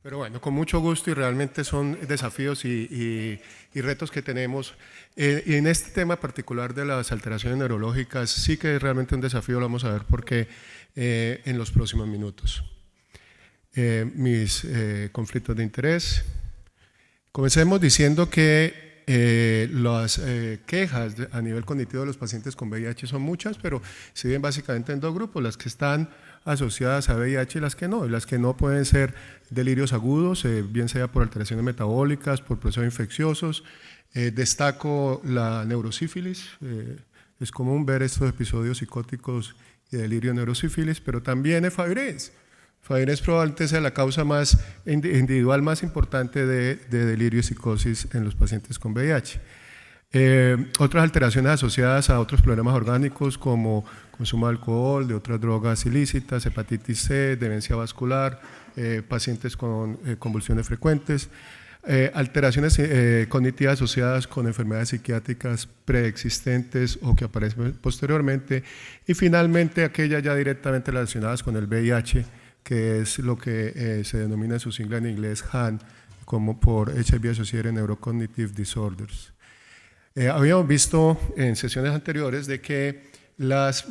Pero bueno, con mucho gusto y realmente son desafíos y retos que tenemos. Y en este tema particular de las alteraciones neurológicas sí que es realmente un desafío, lo vamos a ver por qué en los próximos minutos. Mis conflictos de interés. Comencemos diciendo que las quejas a nivel cognitivo de los pacientes con VIH son muchas, pero se dividen básicamente en dos grupos, las que están asociadas a VIH y las que no. Y las que no pueden ser delirios agudos, bien sea por alteraciones metabólicas, por procesos infecciosos. Destaco la neurosífilis. Es común ver estos episodios psicóticos y delirio neurosífilis, pero también Fabry-Diaz. Fabry-Diaz probablemente sea la causa más individual más importante de delirio y psicosis en los pacientes con VIH. Otras alteraciones asociadas a otros problemas orgánicos como consumo de alcohol, de otras drogas ilícitas, hepatitis C, demencia vascular, pacientes con convulsiones frecuentes, alteraciones cognitivas asociadas con enfermedades psiquiátricas preexistentes o que aparecen posteriormente, y finalmente aquellas ya directamente relacionadas con el VIH, que es lo que se denomina en su sigla en inglés HAN, como por HIV Associated Neurocognitive Disorders. Habíamos visto en sesiones anteriores de que las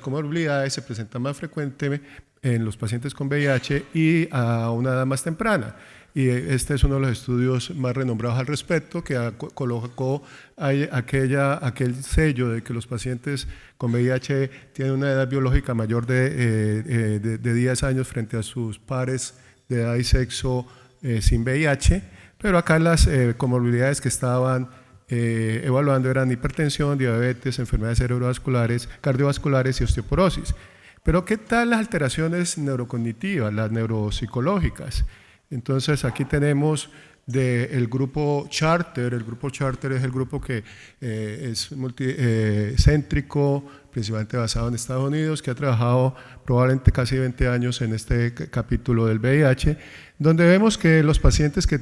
comorbilidades se presentan más frecuentemente en los pacientes con VIH y a una edad más temprana. Y este es uno de los estudios más renombrados al respecto, que colocó aquel sello de que los pacientes con VIH tienen una edad biológica mayor de 10 años frente a sus pares de edad y sexo sin VIH, pero acá las comorbilidades que estaban evaluando eran hipertensión, diabetes, enfermedades cerebrovasculares, cardiovasculares y osteoporosis. Pero ¿qué tal las alteraciones neurocognitivas, las neuropsicológicas? Entonces aquí tenemos del grupo Charter. El grupo Charter es el grupo que es multicéntrico, principalmente basado en Estados Unidos, que ha trabajado probablemente casi 20 años en este capítulo del VIH, donde vemos que los pacientes que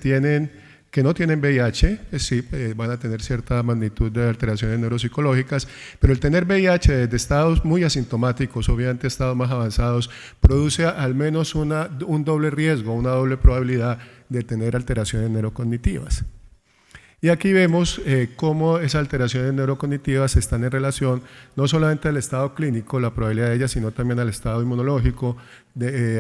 no tienen VIH, sí, van a tener cierta magnitud de alteraciones neuropsicológicas, pero el tener VIH desde estados muy asintomáticos, obviamente estados más avanzados, produce al menos un doble riesgo, una doble probabilidad de tener alteraciones neurocognitivas. Y aquí vemos cómo esas alteraciones neurocognitivas están en relación no solamente al estado clínico, la probabilidad de ellas, sino también al estado inmunológico.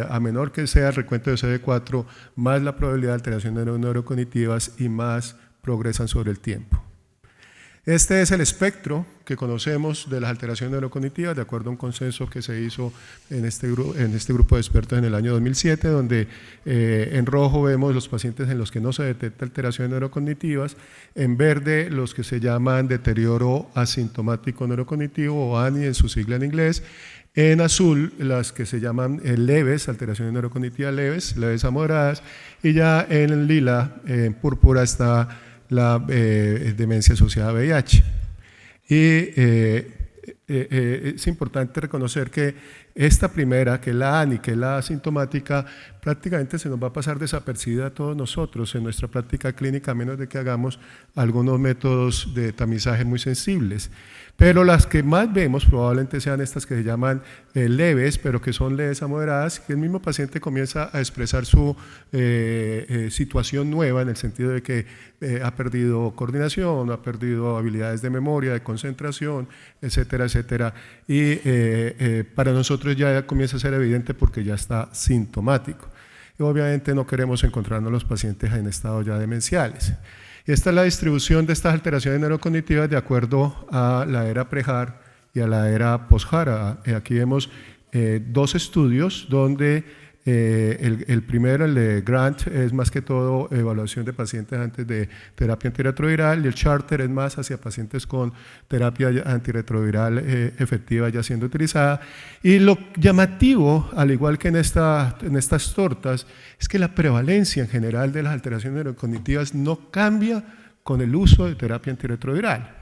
A menor que sea el recuento de CD4, más la probabilidad de alteraciones neurocognitivas y más progresan sobre el tiempo. Este es el espectro que conocemos de las alteraciones neurocognitivas, de acuerdo a un consenso que se hizo en este grupo de expertos en el año 2007, donde en rojo vemos los pacientes en los que no se detecta alteraciones neurocognitivas, en verde los que se llaman deterioro asintomático neurocognitivo o ANI en su sigla en inglés, en azul las que se llaman leves, alteraciones neurocognitivas leves a moderadas, y ya en lila, en púrpura está la demencia asociada a VIH. Y es importante reconocer que esta primera, que es la ANI, que es la asintomática, prácticamente se nos va a pasar desapercibida a todos nosotros en nuestra práctica clínica, a menos de que hagamos algunos métodos de tamizaje muy sensibles. Pero las que más vemos probablemente sean estas que se llaman leves, pero que son leves a moderadas, que el mismo paciente comienza a expresar su situación nueva, en el sentido de que ha perdido coordinación, ha perdido habilidades de memoria, de concentración, etcétera, etcétera. Y para nosotros ya comienza a ser evidente porque ya está sintomático. Y obviamente no queremos encontrarnos los pacientes en estados ya demenciales. Esta es la distribución de estas alteraciones neurocognitivas de acuerdo a la era pre-HAR y a la era post-HAR. Aquí vemos dos estudios donde el primero, el de Grant, es más que todo evaluación de pacientes antes de terapia antirretroviral, y el Charter es más hacia pacientes con terapia antirretroviral efectiva ya siendo utilizada. Y lo llamativo, al igual que en estas tortas, es que la prevalencia en general de las alteraciones neurocognitivas no cambia con el uso de terapia antirretroviral.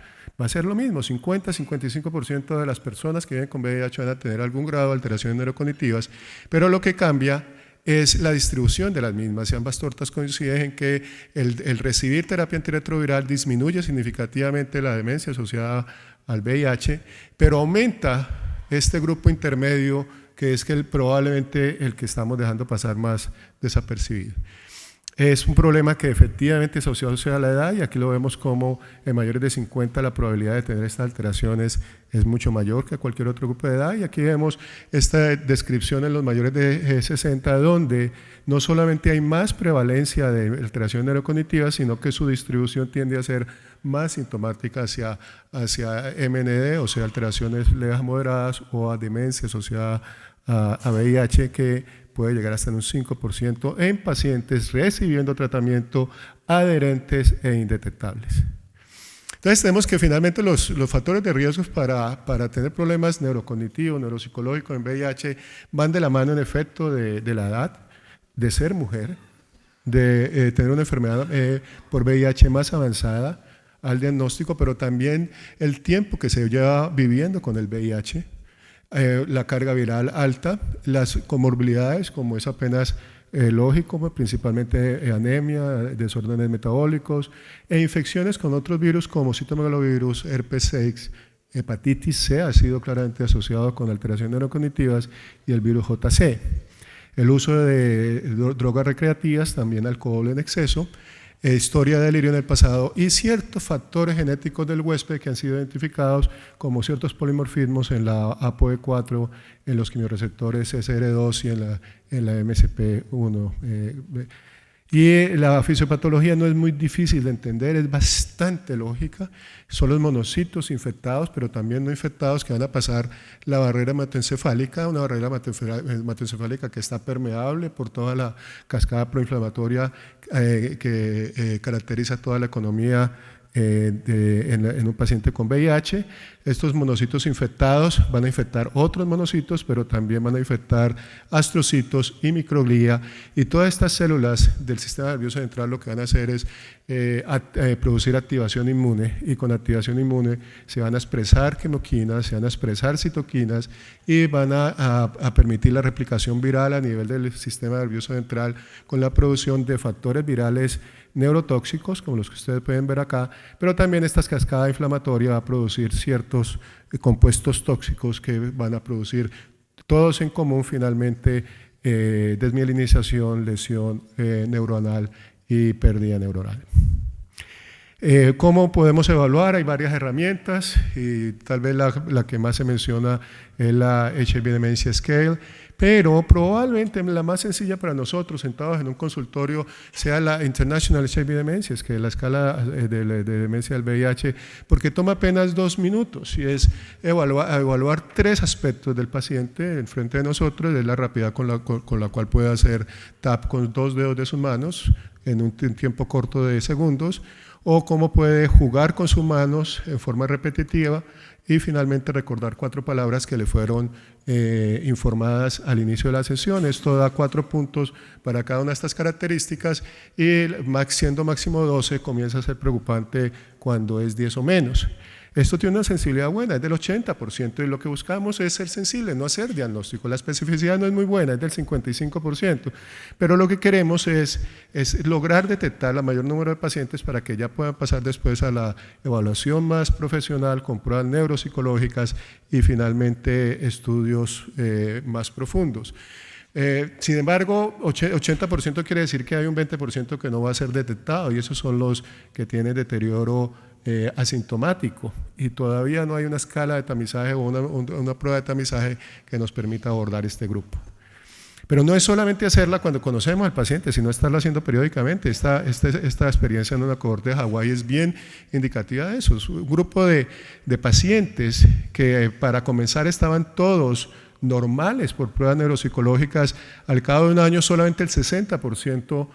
Va a ser lo mismo, 50-55% de las personas que viven con VIH van a tener algún grado de alteraciones neurocognitivas, pero lo que cambia es la distribución de las mismas. Y ambas tortas coinciden en que el recibir terapia antirretroviral disminuye significativamente la demencia asociada al VIH, pero aumenta este grupo intermedio que es que probablemente el que estamos dejando pasar más desapercibido. Es un problema que efectivamente se asocia a la edad y aquí lo vemos como en mayores de 50 la probabilidad de tener estas alteraciones es mucho mayor que cualquier otro grupo de edad y aquí vemos esta descripción en los mayores de 60 donde no solamente hay más prevalencia de alteraciones neurocognitivas sino que su distribución tiende a ser más sintomática hacia MND, o sea, alteraciones leves a moderadas o a demencia asociada a VIH que puede llegar hasta en un 5% en pacientes recibiendo tratamiento adherentes e indetectables. Entonces tenemos que finalmente los factores de riesgo para tener problemas neurocognitivos, neuropsicológicos en VIH van de la mano en efecto de la edad, de ser mujer, de tener una enfermedad por VIH más avanzada al diagnóstico, pero también el tiempo que se lleva viviendo con el VIH, la carga viral alta, las comorbilidades como es apenas lógico, principalmente anemia, desórdenes metabólicos e infecciones con otros virus como citomegalovirus, herpes 6, hepatitis C ha sido claramente asociado con alteraciones neurocognitivas y el virus JC. El uso de drogas recreativas, también alcohol en exceso, historia de delirio en el pasado y ciertos factores genéticos del huésped que han sido identificados como ciertos polimorfismos en la APOE4, en los quimioreceptores SR2 y en la MSP1. Y la fisiopatología no es muy difícil de entender, es bastante lógica. Son los monocitos infectados, pero también no infectados que van a pasar la barrera hematoencefálica, una barrera hematoencefálica que está permeable por toda la cascada proinflamatoria que caracteriza toda la economía en un paciente con VIH. Estos monocitos infectados van a infectar otros monocitos, pero también van a infectar astrocitos y microglía, y todas estas células del sistema nervioso central lo que van a hacer es producir activación inmune, y con activación inmune se van a expresar quimoquinas, se van a expresar citoquinas y van a permitir la replicación viral a nivel del sistema nervioso central con la producción de factores virales neurotóxicos, como los que ustedes pueden ver acá, pero también esta cascada inflamatoria va a producir ciertos compuestos tóxicos que van a producir todos en común finalmente desmielinización, lesión neuronal y pérdida neuronal. ¿Cómo podemos evaluar? Hay varias herramientas y tal vez la que más se menciona es la HIV Dementia Scale, pero probablemente la más sencilla para nosotros sentados en un consultorio sea la International HIV Dementia, que es la escala de demencia del VIH, porque toma apenas 2 minutos y es evaluar 3 aspectos del paciente en frente de nosotros, es la rapidez con la cual puede hacer tap con 2 dedos de sus manos en un tiempo corto de segundos, o cómo puede jugar con sus manos en forma repetitiva y finalmente recordar 4 palabras que le fueron informadas al inicio de la sesión. Esto da 4 puntos para cada una de estas características y siendo máximo 12 comienza a ser preocupante cuando es 10 o menos. Esto tiene una sensibilidad buena, es del 80% y lo que buscamos es ser sensible, no hacer diagnóstico. La especificidad no es muy buena, es del 55%, pero lo que queremos es lograr detectar el mayor número de pacientes para que ya puedan pasar después a la evaluación más profesional con pruebas neuropsicológicas y finalmente estudios más profundos. Sin embargo, 80% quiere decir que hay un 20% que no va a ser detectado y esos son los que tienen deterioro asintomático y todavía no hay una escala de tamizaje o una prueba de tamizaje que nos permita abordar este grupo. Pero no es solamente hacerla cuando conocemos al paciente, sino estarla haciendo periódicamente. Esta experiencia en una cohorte de Hawái es bien indicativa de eso. Es un grupo de pacientes que para comenzar estaban todos normales por pruebas neuropsicológicas. Al cabo de un año solamente el 60%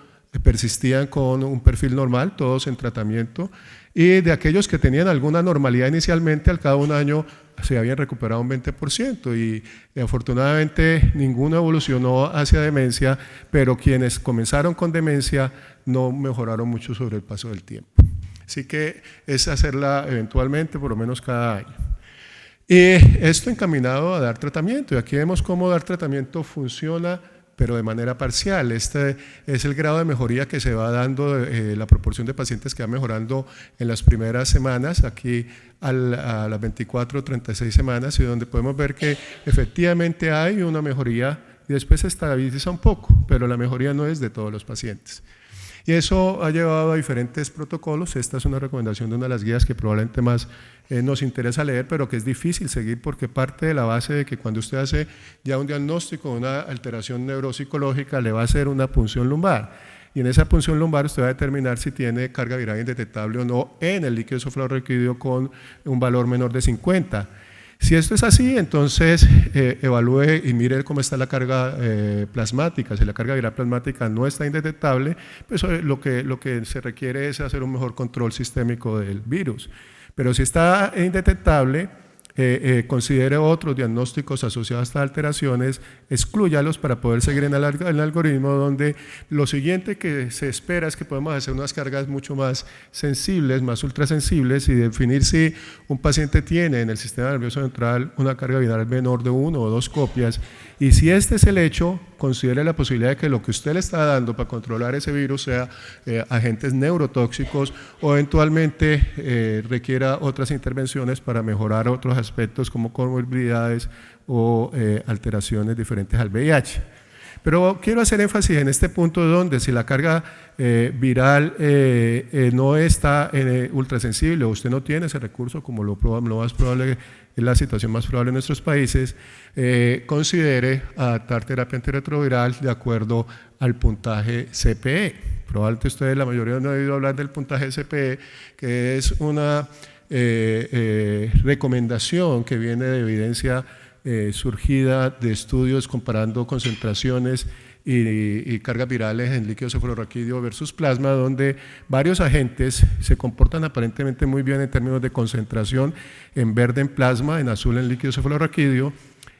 persistían con un perfil normal, todos en tratamiento, y de aquellos que tenían alguna normalidad inicialmente, al cabo de un año se habían recuperado un 20% y afortunadamente ninguno evolucionó hacia demencia, pero quienes comenzaron con demencia no mejoraron mucho sobre el paso del tiempo. Así que es hacerla eventualmente por lo menos cada año. Y esto encaminado a dar tratamiento, y aquí vemos cómo dar tratamiento funciona pero de manera parcial. Este es el grado de mejoría que se va dando, la proporción de pacientes que va mejorando en las primeras semanas, aquí a las 24 o 36 semanas, y donde podemos ver que efectivamente hay una mejoría y después se estabiliza un poco, pero la mejoría no es de todos los pacientes. Y eso ha llevado a diferentes protocolos. Esta es una recomendación de una de las guías que probablemente más nos interesa leer, pero que es difícil seguir porque parte de la base de que cuando usted hace ya un diagnóstico de una alteración neuropsicológica, le va a hacer una punción lumbar. Y en esa punción lumbar usted va a determinar si tiene carga viral indetectable o no en el líquido cefalorraquídeo con un valor menor de 50. Si esto es así, entonces evalúe y mire cómo está la carga plasmática. Si la carga viral plasmática no está indetectable, pues lo que se requiere es hacer un mejor control sistémico del virus. Pero si está indetectable, considere otros diagnósticos asociados a estas alteraciones, exclúyalos para poder seguir en el algoritmo, donde lo siguiente que se espera es que podemos hacer unas cargas mucho más sensibles, más ultrasensibles, y definir si un paciente tiene en el sistema nervioso central una carga viral menor de 1 o 2 copias, y si este es el hecho, considere la posibilidad de que lo que usted le está dando para controlar ese virus sea agentes neurotóxicos o eventualmente requiera otras intervenciones para mejorar otros aspectos como comorbilidades o alteraciones diferentes al VIH. Pero quiero hacer énfasis en este punto donde si la carga viral no está ultrasensible o usted no tiene ese recurso, como lo más probable es la situación más probable en nuestros países, considere adaptar terapia antirretroviral de acuerdo al puntaje CPE. Probablemente ustedes, la mayoría, no han oído hablar del puntaje CPE, que es una recomendación que viene de evidencia surgida de estudios comparando concentraciones y cargas virales en líquido cefalorraquídeo versus plasma, donde varios agentes se comportan aparentemente muy bien en términos de concentración, en verde en plasma, en azul en líquido cefalorraquídeo,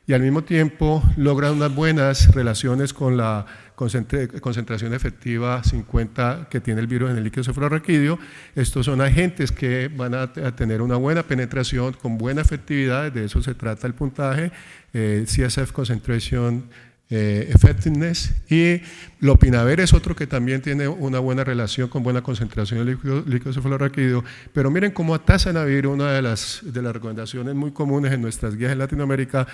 y al mismo tiempo logran unas buenas relaciones con la concentración efectiva 50 que tiene el virus en el líquido cefalorraquídeo. Estos son agentes que van a tener una buena penetración con buena efectividad, de eso se trata el puntaje, CSF Concentration Effectiveness, y lopinavir es otro que también tiene una buena relación con buena concentración de líquido cefalorraquídeo. Pero miren cómo atazanavir, una de las recomendaciones muy comunes en nuestras guías en Latinoamérica,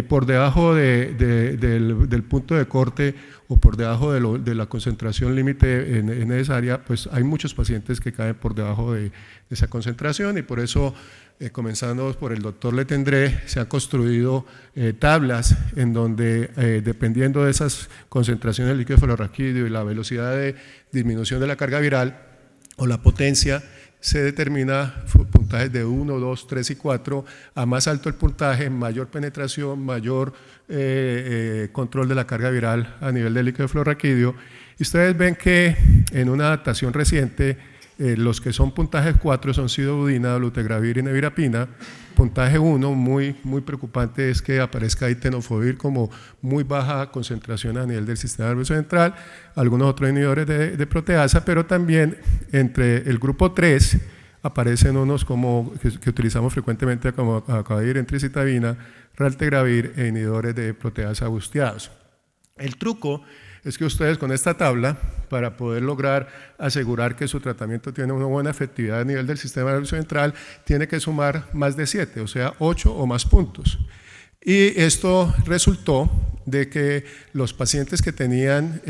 por debajo del punto de corte o por debajo de la concentración límite necesaria, pues hay muchos pacientes que caen por debajo de esa concentración, y por eso comenzando por el doctor Letendre, se han construido tablas en donde dependiendo de esas concentraciones de líquido cefalorraquídeo y la velocidad de disminución de la carga viral o la potencia, se determina puntajes de 1, 2, 3 y 4. A más alto el puntaje, mayor penetración, mayor control de la carga viral a nivel del líquido cefalorraquídeo. Y ustedes ven que en una adaptación reciente, los que son puntajes 4 son sidobudina, dolutegravir y nevirapina. Puntaje 1, muy preocupante, es que aparezca ahí tenofovir como muy baja concentración a nivel del sistema nervioso central, algunos otros inhibidores de proteasa, pero también entre el grupo 3 aparecen unos como que utilizamos frecuentemente como acabir, entricitabina, raltegravir e inhibidores de proteasa busteados. El truco es que ustedes con esta tabla, para poder lograr asegurar que su tratamiento tiene una buena efectividad a nivel del sistema nervioso central, tiene que sumar más de 7, o sea 8 o más puntos. Y esto resultó de que los pacientes que tenían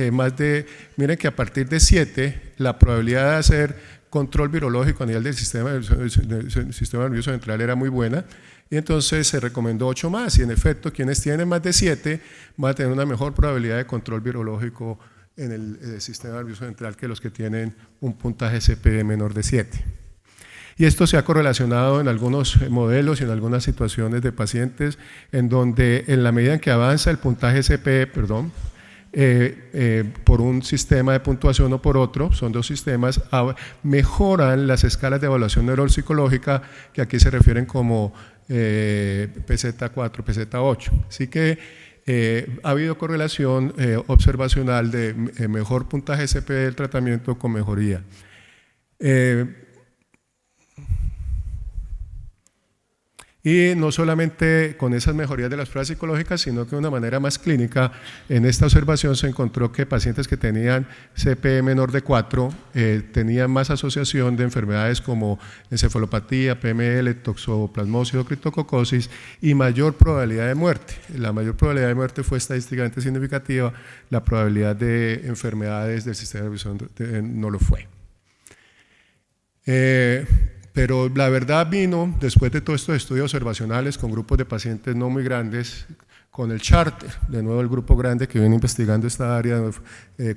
miren que a partir de 7, la probabilidad de hacer control virológico a nivel del sistema nervioso central era muy buena, y entonces se recomendó 8 más, y en efecto quienes tienen más de 7 van a tener una mejor probabilidad de control virológico en el sistema nervioso central que los que tienen un puntaje CPE menor de 7. Y esto se ha correlacionado en algunos modelos y en algunas situaciones de pacientes en donde en la medida en que avanza el puntaje CPE, por un sistema de puntuación o por otro, son dos sistemas, mejoran las escalas de evaluación neuropsicológica que aquí se refieren como PZ4, PZ8. Así que ha habido correlación observacional de mejor puntaje CPE del tratamiento con mejoría. Y no solamente con esas mejorías de las pruebas psicológicas, sino que de una manera más clínica, en esta observación se encontró que pacientes que tenían CPE menor de 4 tenían más asociación de enfermedades como encefalopatía, PML, toxoplasmosis o criptococosis y mayor probabilidad de muerte. La mayor probabilidad de muerte fue estadísticamente significativa, la probabilidad de enfermedades del sistema nervioso no lo fue. Pero la verdad vino después de todos estos estudios observacionales con grupos de pacientes no muy grandes, con el charter, de nuevo el grupo grande que viene investigando esta área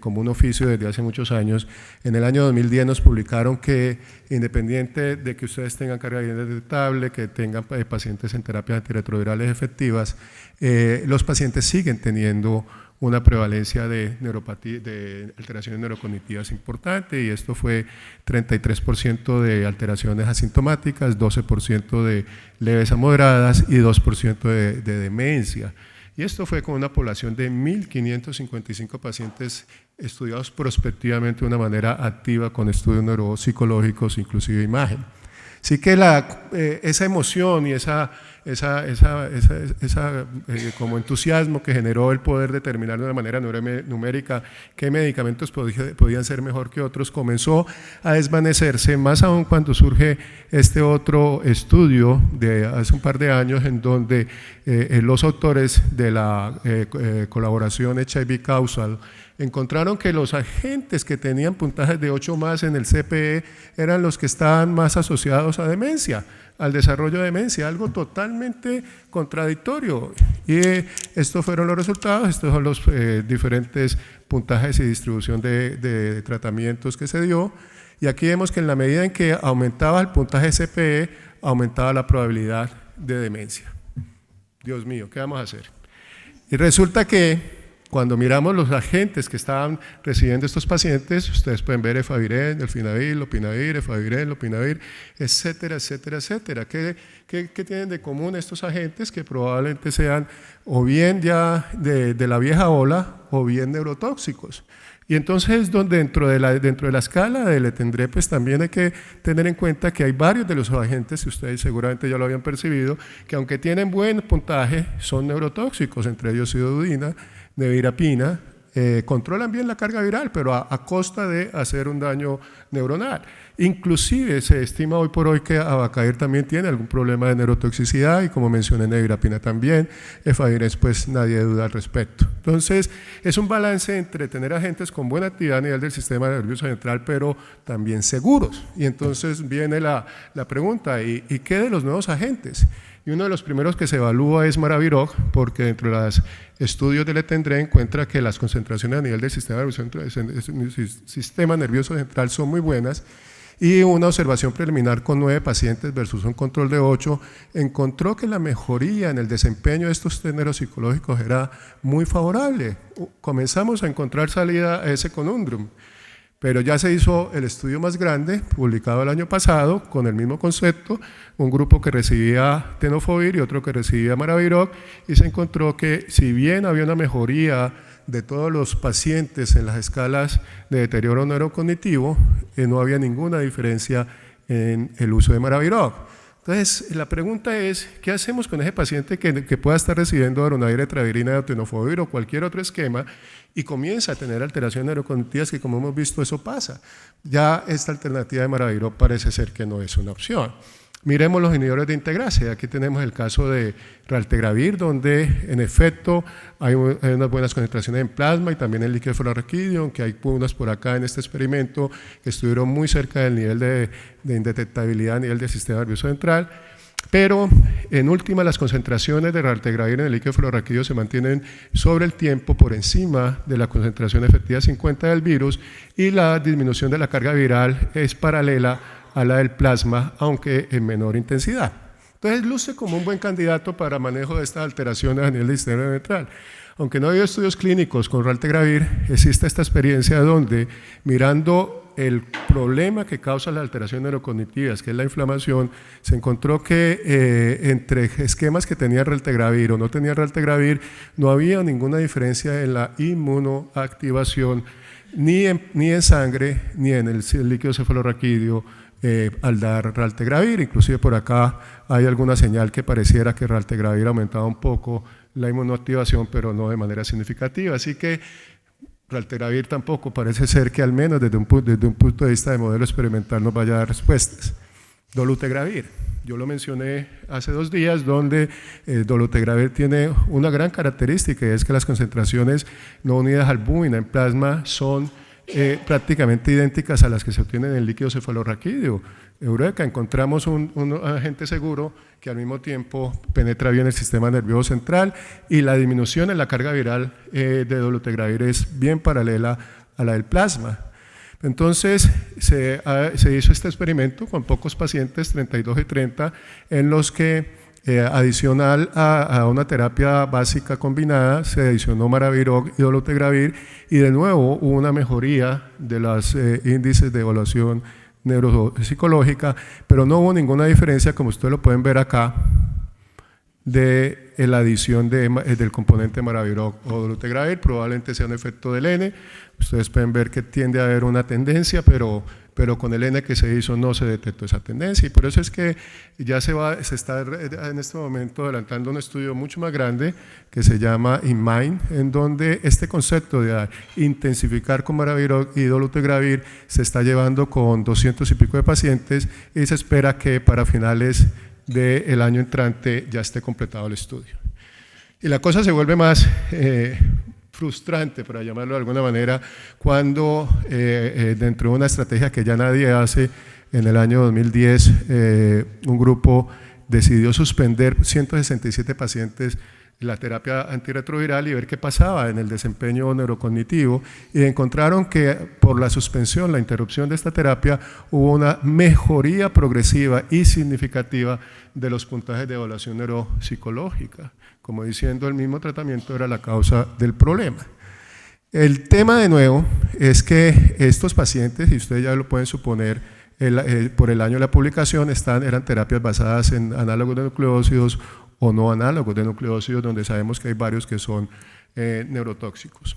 como un oficio desde hace muchos años. En el año 2010 nos publicaron que independiente de que ustedes tengan carga viral detectable, que tengan pacientes en terapias antirretrovirales efectivas, los pacientes siguen teniendo una prevalencia de neuropatía, de alteraciones neurocognitivas importante, y esto fue 33% de alteraciones asintomáticas, 12% de leves a moderadas y 2% de demencia. Y esto fue con una población de 1.555 pacientes estudiados prospectivamente de una manera activa con estudios neuropsicológicos, inclusive imagen. Así que esa emoción y como entusiasmo que generó el poder determinar de una manera numérica qué medicamentos podían ser mejor que otros comenzó a desvanecerse, más aún cuando surge este otro estudio de hace un par de años en donde los autores de la colaboración HIV Causal encontraron que los agentes que tenían puntajes de 8 más en el CPE eran los que estaban más asociados a demencia, al desarrollo de demencia, algo totalmente contradictorio. Y estos fueron los resultados, estos son los diferentes puntajes y distribución de tratamientos que se dio. Y aquí vemos que en la medida en que aumentaba el puntaje CPE, aumentaba la probabilidad de demencia. Dios mío, ¿qué vamos a hacer? Y resulta que cuando miramos los agentes que estaban recibiendo estos pacientes, ustedes pueden ver efavirenz, delfinavir, lopinavir, efavirenz, lopinavir, etcétera, etcétera, etcétera. ¿Qué tienen de común estos agentes? Que probablemente sean o bien ya de la vieja ola o bien neurotóxicos. Y entonces dentro de la escala del Letendre, pues también hay que tener en cuenta que hay varios de los agentes, y ustedes seguramente ya lo habían percibido, que aunque tienen buen puntaje, son neurotóxicos, entre ellos sidodudina, nevirapina, controlan bien la carga viral, pero a costa de hacer un daño neuronal. Inclusive se estima hoy por hoy que Abacair también tiene algún problema de neurotoxicidad y, como mencioné, nevirapina también, efavirenz, pues nadie duda al respecto. Entonces es un balance entre tener agentes con buena actividad a nivel del sistema nervioso central, pero también seguros. Y entonces viene la pregunta, ¿y qué de los nuevos agentes? Y uno de los primeros que se evalúa es Maraviroc, porque dentro de los estudios de Letendre encuentra que las concentraciones a nivel del sistema nervioso central son muy buenas, y una observación preliminar con 9 pacientes versus un control de 8 encontró que la mejoría en el desempeño de estos test neuropsicológicos era muy favorable. Comenzamos a encontrar salida a ese conundrum. Pero ya se hizo el estudio más grande, publicado el año pasado, con el mismo concepto, un grupo que recibía tenofovir y otro que recibía Maraviroc, y se encontró que si bien había una mejoría de todos los pacientes en las escalas de deterioro neurocognitivo, no había ninguna diferencia en el uso de Maraviroc. Entonces, la pregunta es, ¿qué hacemos con ese paciente que pueda estar recibiendo darunavir, etravirina, tenofovir o cualquier otro esquema y comienza a tener alteraciones neurocognitivas, que como hemos visto eso pasa? Ya esta alternativa de Maraviroc parece ser que no es una opción. Miremos los inhibidores de integrasa. Aquí tenemos el caso de raltegravir, donde en efecto hay unas buenas concentraciones en plasma y también en líquido fluorraquídeo, aunque hay unas por acá en este experimento que estuvieron muy cerca del nivel de indetectabilidad a nivel del sistema nervioso central. Pero en última, las concentraciones de raltegravir en el líquido fluorraquídeo se mantienen sobre el tiempo por encima de la concentración efectiva 50 del virus, y la disminución de la carga viral es paralela a la del plasma, aunque en menor intensidad. Entonces luce como un buen candidato para manejo de estas alteraciones a nivel del sistema central. Aunque no ha habido estudios clínicos con raltegravir, existe esta experiencia donde, mirando el problema que causa las alteraciones neurocognitivas, que es la inflamación, se encontró que entre esquemas que tenían raltegravir o no tenían raltegravir, no había ninguna diferencia en la inmunoactivación, ni en sangre, ni en el líquido cefalorraquídeo, al dar raltegravir. Inclusive por acá hay alguna señal que pareciera que raltegravir aumentaba un poco la inmunoactivación, pero no de manera significativa. Así que raltegravir tampoco parece ser que al menos desde un punto de vista de modelo experimental nos vaya a dar respuestas. Dolutegravir, yo lo mencioné hace 2 días, donde dolutegravir tiene una gran característica, y es que las concentraciones no unidas a albúmina en plasma son prácticamente idénticas a las que se obtienen en el líquido cefalorraquídeo. Eureka, encontramos un agente seguro que al mismo tiempo penetra bien el sistema nervioso central, y la disminución en la carga viral de dolutegravir es bien paralela a la del plasma. Entonces se hizo este experimento con pocos pacientes, 32 y 30, en los que adicional a una terapia básica combinada se adicionó maraviroc y dolutegravir, y de nuevo hubo una mejoría de los índices de evaluación neuropsicológica, pero no hubo ninguna diferencia, como ustedes lo pueden ver acá, de la adición del componente maraviroc o dolutegravir. Probablemente sea un efecto del N. Ustedes pueden ver que tiende a haber una tendencia, pero con el N que se hizo no se detectó esa tendencia, y por eso es que ya se está en este momento adelantando un estudio mucho más grande que se llama INMIND, en donde este concepto de intensificar con maraviroc y dolutegravir se está llevando con 200 y pico de pacientes, y se espera que para finales del año entrante ya esté completado el estudio. Y la cosa se vuelve más frustrante, para llamarlo de alguna manera, cuando dentro de una estrategia que ya nadie hace, en el año 2010 un grupo decidió suspender 167 pacientes la terapia antirretroviral y ver qué pasaba en el desempeño neurocognitivo, y encontraron que por la suspensión, la interrupción de esta terapia, hubo una mejoría progresiva y significativa de los puntajes de evaluación neuropsicológica, como diciendo el mismo tratamiento era la causa del problema. El tema de nuevo es que estos pacientes, y ustedes ya lo pueden suponer, por el año de la publicación eran terapias basadas en análogos de nucleócidos o no análogos de nucleócidos, donde sabemos que hay varios que son neurotóxicos.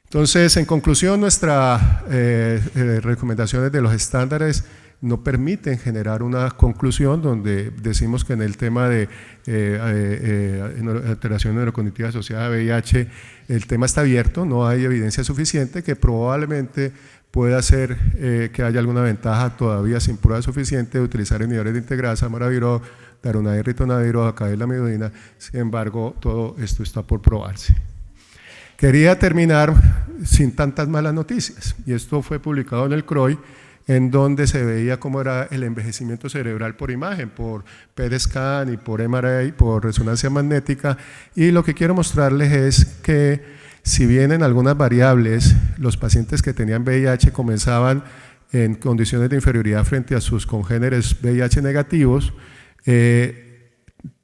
Entonces, en conclusión, nuestras recomendaciones de los estándares no permiten generar una conclusión donde decimos que en el tema de alteración neurocognitiva asociada a VIH el tema está abierto, no hay evidencia suficiente, que probablemente puede hacer que haya alguna ventaja todavía sin prueba suficiente de utilizar inhibidores de integrasa, maraviroc, darunavir, ritonavir o academia. Sin embargo, todo esto está por probarse. Quería terminar sin tantas malas noticias, y esto fue publicado en el CROI, en donde se veía cómo era el envejecimiento cerebral por imagen, por PET scan y por MRI, por resonancia magnética, y lo que quiero mostrarles es que si bien en algunas variables los pacientes que tenían VIH comenzaban en condiciones de inferioridad frente a sus congéneres VIH negativos,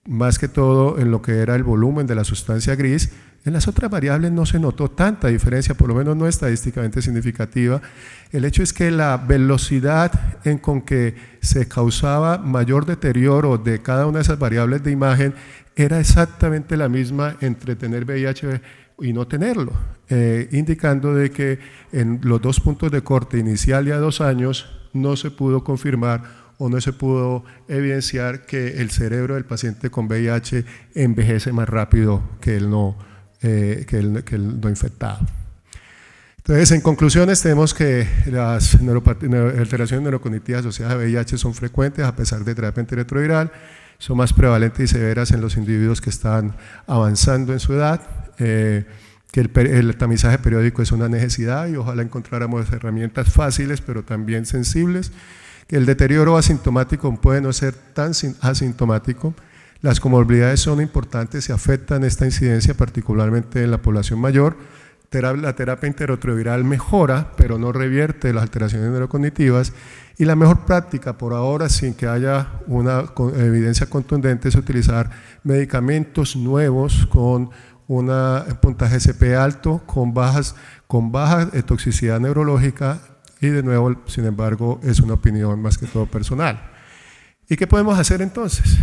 más que todo en lo que era el volumen de la sustancia gris, en las otras variables no se notó tanta diferencia, por lo menos no estadísticamente significativa. El hecho es que la velocidad con que se causaba mayor deterioro de cada una de esas variables de imagen era exactamente la misma entre tener VIH y no tenerlo, indicando de que en los 2 puntos de corte inicial y a 2 años no se pudo confirmar o no se pudo evidenciar que el cerebro del paciente con VIH envejece más rápido que el no infectado. Entonces, en conclusiones, tenemos que las alteraciones neurocognitivas asociadas a VIH son frecuentes a pesar de terapia antirretroviral, son más prevalentes y severas en los individuos que están avanzando en su edad, que el tamizaje periódico es una necesidad y ojalá encontráramos herramientas fáciles pero también sensibles, que el deterioro asintomático puede no ser tan asintomático. Las comorbilidades son importantes y afectan esta incidencia particularmente en la población mayor. La terapia antirretroviral mejora, pero no revierte las alteraciones neurocognitivas, y la mejor práctica por ahora, sin que haya una evidencia contundente, es utilizar medicamentos nuevos con un puntaje CP alto, con baja toxicidad neurológica, y de nuevo, sin embargo, es una opinión más que todo personal. ¿Y qué podemos hacer entonces?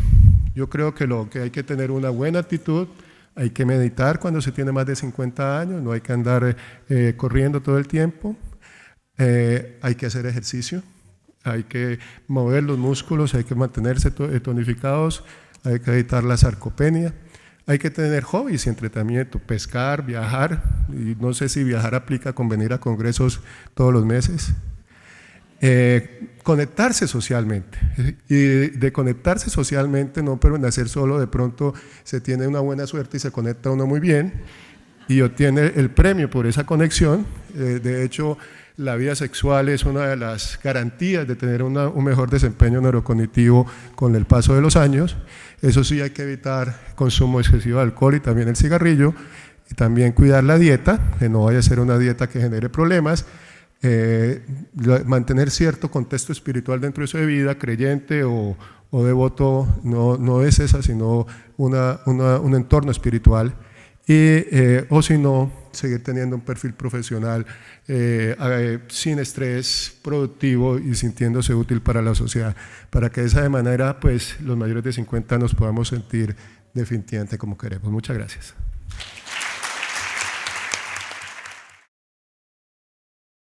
Yo creo que lo que hay que tener una buena actitud, hay que meditar cuando se tiene más de 50 años, no hay que andar corriendo todo el tiempo, hay que hacer ejercicio, hay que mover los músculos, hay que mantenerse tonificados, hay que evitar la sarcopenia. Hay que tener hobbies y entretenimiento, pescar, viajar, y no sé si viajar aplica con venir a congresos todos los meses. Conectarse socialmente, y de conectarse socialmente no permanecer solo, de pronto se tiene una buena suerte y se conecta uno muy bien y obtiene el premio por esa conexión. De hecho, la vida sexual es una de las garantías de tener un mejor desempeño neurocognitivo con el paso de los años. Eso sí, hay que evitar consumo excesivo de alcohol y también el cigarrillo, y también cuidar la dieta, que no vaya a ser una dieta que genere problemas. Mantener cierto contexto espiritual dentro de su vida, creyente o devoto, no es esa, sino un entorno espiritual. O si no, seguir teniendo un perfil profesional sin estrés, productivo y sintiéndose útil para la sociedad, para que de esa manera pues, los mayores de 50 nos podamos sentir definitivamente como queremos. Muchas gracias.